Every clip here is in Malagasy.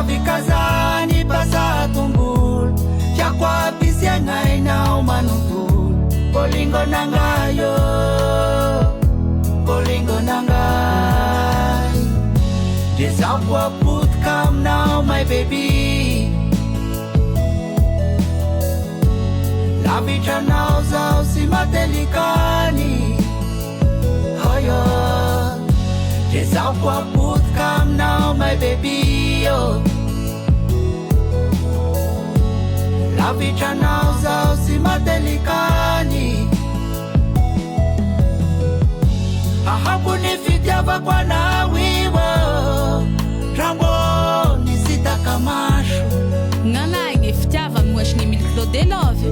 Avikazani pasa tumbul Yakwa pisia ngai na umanutul Bolingo nangayo Bolingo nangai Desakwa put come now my baby Lavitra now zao si matelikani Hoyo Desakwa put come now my baby oh. Lavitra now zao si matelikani Ahabu ni fitiava kwa na wiwo Rambo ni sita kamashu Ngana nge fitiava mwesh ni milklo de love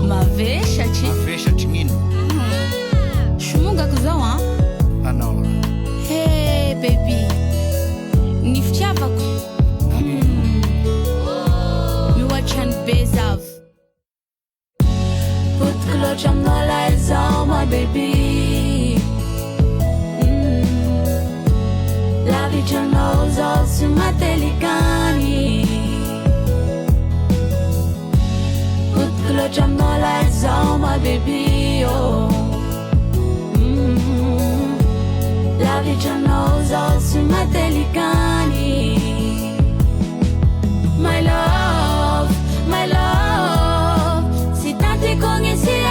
Mavesha chi Mavesha chingino Shumunga kuzawa Anola Hey baby Ni fitiava ku Miwachan bezav Put clutch on the lights on my baby Lavitra knows all si matelikani Put clutch on the lights on my baby oh Lavitra knows all si matelikani My love Si tanti kong isi